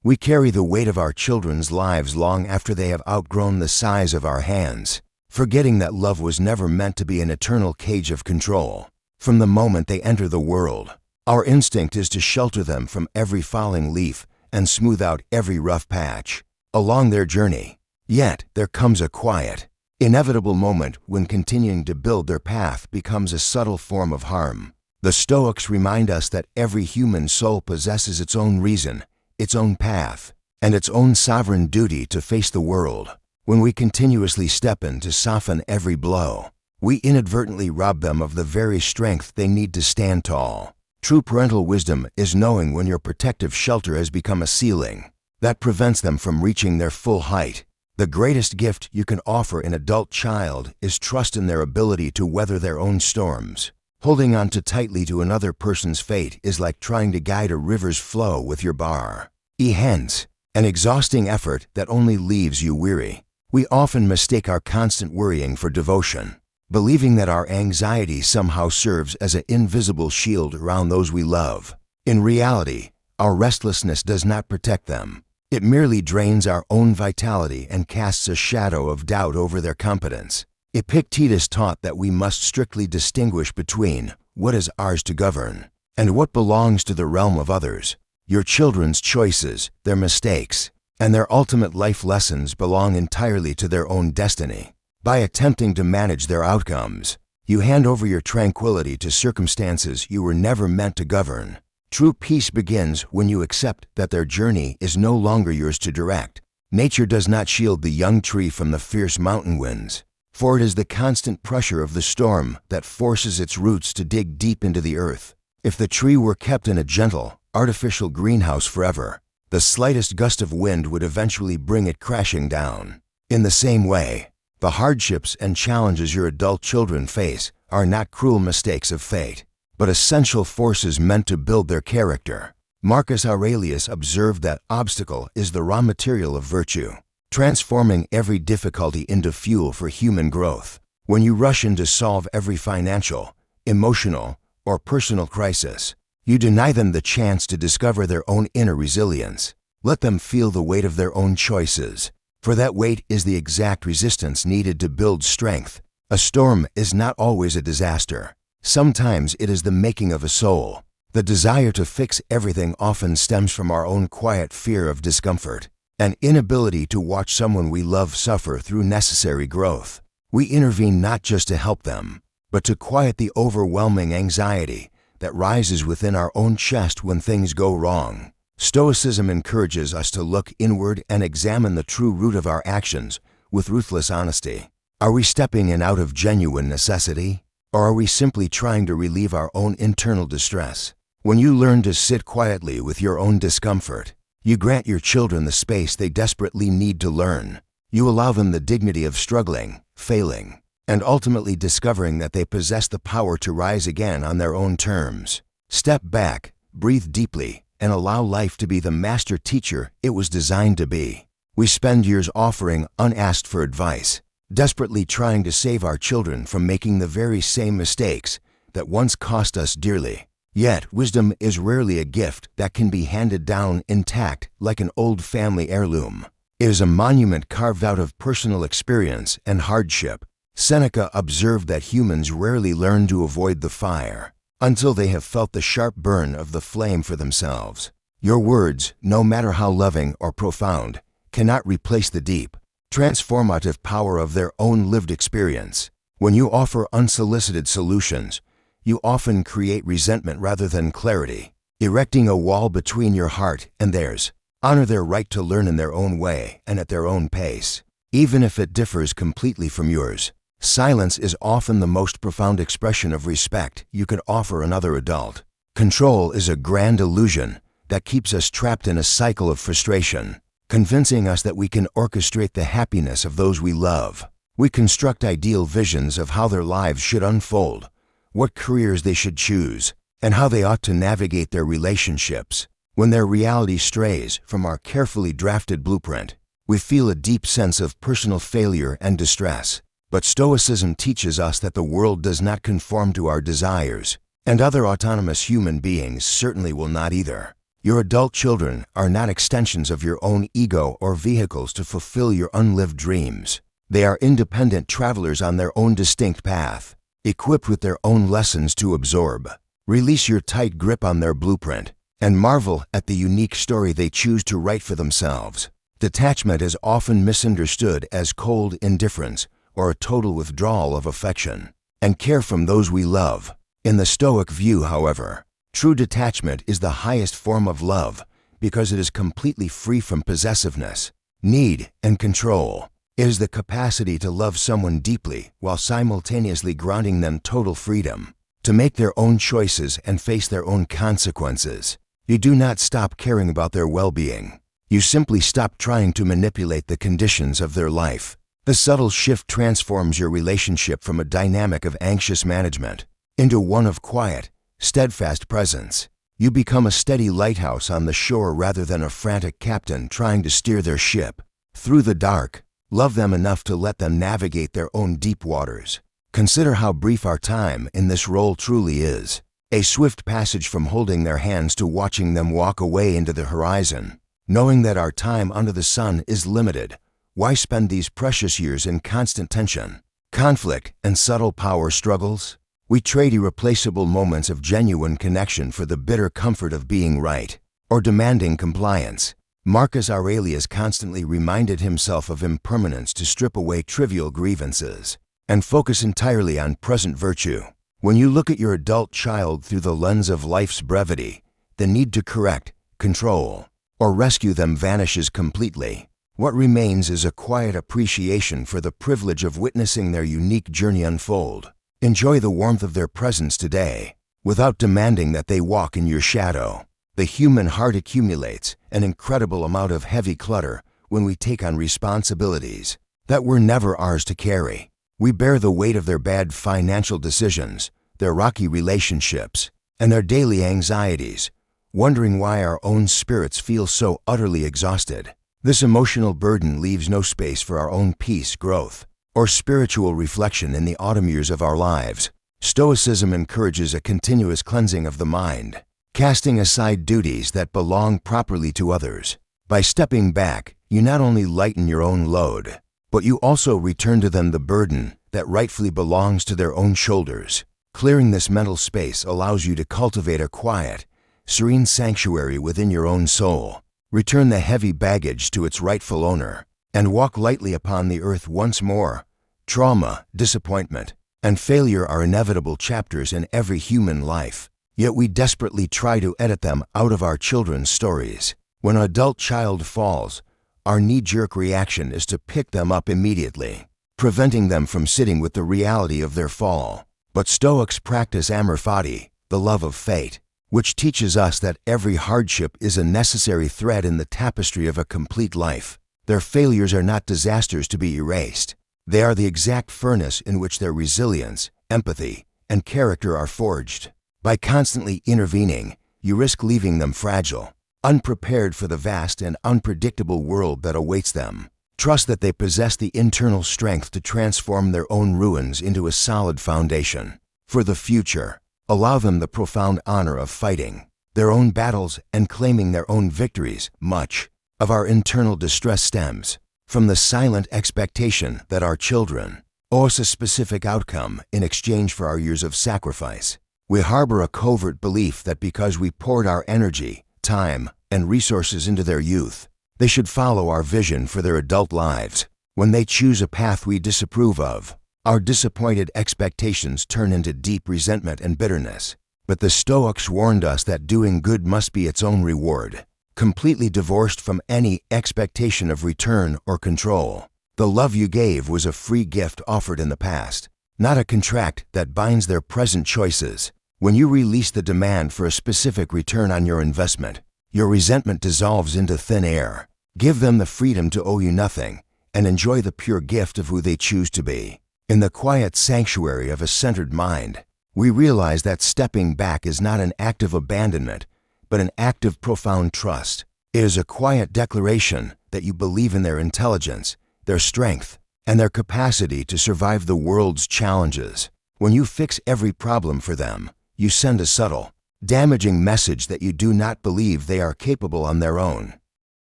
We carry the weight of our children's lives long after they have outgrown the size of our hands, forgetting that love was never meant to be an eternal cage of control. From the moment they enter the world, our instinct is to shelter them from every falling leaf and smooth out every rough patch along their journey. Yet there comes a quiet, inevitable moment when continuing to build their path becomes a subtle form of harm. The Stoics remind us that every human soul possesses its own reason, its own path, and its own sovereign duty to face the world. When we continuously step in to soften every blow, we inadvertently rob them of the very strength they need to stand tall. True parental wisdom is knowing when your protective shelter has become a ceiling that prevents them from reaching their full height. The greatest gift you can offer an adult child is trust in their ability to weather their own storms. Holding on too tightly to another person's fate is like trying to guide a river's flow with your bar. Hence, an exhausting effort that only leaves you weary. We often mistake our constant worrying for devotion, believing that our anxiety somehow serves as an invisible shield around those we love. In reality, our restlessness does not protect them. It merely drains our own vitality and casts a shadow of doubt over their competence. Epictetus taught that we must strictly distinguish between what is ours to govern and what belongs to the realm of others. Your children's choices, their mistakes, and their ultimate life lessons belong entirely to their own destiny. By attempting to manage their outcomes, you hand over your tranquility to circumstances you were never meant to govern. True peace begins when you accept that their journey is no longer yours to direct. Nature does not shield the young tree from the fierce mountain winds, for it is the constant pressure of the storm that forces its roots to dig deep into the earth. If the tree were kept in a gentle, artificial greenhouse forever, the slightest gust of wind would eventually bring it crashing down. In the same way, the hardships and challenges your adult children face are not cruel mistakes of fate, but essential forces meant to build their character. Marcus Aurelius observed that obstacle is the raw material of virtue, transforming every difficulty into fuel for human growth. When you rush in to solve every financial, emotional, or personal crisis, you deny them the chance to discover their own inner resilience. Let them feel the weight of their own choices, for that weight is the exact resistance needed to build strength. A storm is not always a disaster. Sometimes it is the making of a soul. The desire to fix everything often stems from our own quiet fear of discomfort, an inability to watch someone we love suffer through necessary growth. We intervene not just to help them, but to quiet the overwhelming anxiety that rises within our own chest when things go wrong. Stoicism encourages us to look inward and examine the true root of our actions with ruthless honesty. Are we stepping in out of genuine necessity? Or are we simply trying to relieve our own internal distress? When you learn to sit quietly with your own discomfort, you grant your children the space they desperately need to learn. You allow them the dignity of struggling, failing, and ultimately discovering that they possess the power to rise again on their own terms. Step back, breathe deeply, and allow life to be the master teacher it was designed to be. We spend years offering unasked for advice, desperately trying to save our children from making the very same mistakes that once cost us dearly. Yet, wisdom is rarely a gift that can be handed down intact like an old family heirloom. It is a monument carved out of personal experience and hardship. Seneca observed that humans rarely learn to avoid the fire until they have felt the sharp burn of the flame for themselves. Your words, no matter how loving or profound, cannot replace the deep, transformative power of their own lived experience. When you offer unsolicited solutions, you often create resentment rather than clarity, erecting a wall between your heart and theirs. Honor their right to learn in their own way and at their own pace, even if it differs completely from yours. Silence is often the most profound expression of respect you could offer another adult. Control is a grand illusion that keeps us trapped in a cycle of frustration, convincing us that we can orchestrate the happiness of those we love. We construct ideal visions of how their lives should unfold, what careers they should choose, and how they ought to navigate their relationships. When their reality strays from our carefully drafted blueprint, we feel a deep sense of personal failure and distress. But Stoicism teaches us that the world does not conform to our desires, and other autonomous human beings certainly will not either. Your adult children are not extensions of your own ego or vehicles to fulfill your unlived dreams. They are independent travelers on their own distinct path, equipped with their own lessons to absorb. Release your tight grip on their blueprint and marvel at the unique story they choose to write for themselves. Detachment is often misunderstood as cold indifference or a total withdrawal of affection and care from those we love. In the Stoic view, however, true detachment is the highest form of love because it is completely free from possessiveness, need, and control. It is the capacity to love someone deeply while simultaneously granting them total freedom to make their own choices and face their own consequences. You do not stop caring about their well-being. You simply stop trying to manipulate the conditions of their life. The subtle shift transforms your relationship from a dynamic of anxious management into one of quiet, steadfast presence. You become a steady lighthouse on the shore rather than a frantic captain trying to steer their ship through the dark. Love them enough to let them navigate their own deep waters. Consider how brief our time in this role truly is. A swift passage from holding their hands to watching them walk away into the horizon. Knowing that our time under the sun is limited, why spend these precious years in constant tension, conflict, and subtle power struggles? We trade irreplaceable moments of genuine connection for the bitter comfort of being right or demanding compliance. Marcus Aurelius constantly reminded himself of impermanence to strip away trivial grievances and focus entirely on present virtue. When you look at your adult child through the lens of life's brevity, the need to correct, control, or rescue them vanishes completely. What remains is a quiet appreciation for the privilege of witnessing their unique journey unfold. Enjoy the warmth of their presence today, without demanding that they walk in your shadow. The human heart accumulates an incredible amount of heavy clutter when we take on responsibilities that were never ours to carry. We bear the weight of their bad financial decisions, their rocky relationships, and their daily anxieties, wondering why our own spirits feel so utterly exhausted. This emotional burden leaves no space for our own peace, growth, or spiritual reflection in the autumn years of our lives. Stoicism encourages a continuous cleansing of the mind, casting aside duties that belong properly to others. By stepping back, you not only lighten your own load, but you also return to them the burden that rightfully belongs to their own shoulders. Clearing this mental space allows you to cultivate a quiet, serene sanctuary within your own soul. Return the heavy baggage to its rightful owner, and walk lightly upon the earth once more. Trauma, disappointment, and failure are inevitable chapters in every human life, yet we desperately try to edit them out of our children's stories. When an adult child falls, our knee-jerk reaction is to pick them up immediately, preventing them from sitting with the reality of their fall. But Stoics practice amor fati, the love of fate, which teaches us that every hardship is a necessary thread in the tapestry of a complete life. Their failures are not disasters to be erased. They are the exact furnace in which their resilience, empathy, and character are forged. By constantly intervening, you risk leaving them fragile, unprepared for the vast and unpredictable world that awaits them. Trust that they possess the internal strength to transform their own ruins into a solid foundation. For the future, allow them the profound honor of fighting their own battles and claiming their own victories. Much of our internal distress stems from the silent expectation that our children owe us a specific outcome in exchange for our years of sacrifice. We harbor a covert belief that because we poured our energy, time, and resources into their youth, they should follow our vision for their adult lives. When they choose a path we disapprove of, our disappointed expectations turn into deep resentment and bitterness. But the Stoics warned us that doing good must be its own reward, completely divorced from any expectation of return or control. The love you gave was a free gift offered in the past, not a contract that binds their present choices. When you release the demand for a specific return on your investment, your resentment dissolves into thin air. Give them the freedom to owe you nothing and enjoy the pure gift of who they choose to be. In the quiet sanctuary of a centered mind, we realize that stepping back is not an act of abandonment, but an act of profound trust. It is a quiet declaration that you believe in their intelligence, their strength, and their capacity to survive the world's challenges. When you fix every problem for them, you send a subtle, damaging message that you do not believe they are capable on their own.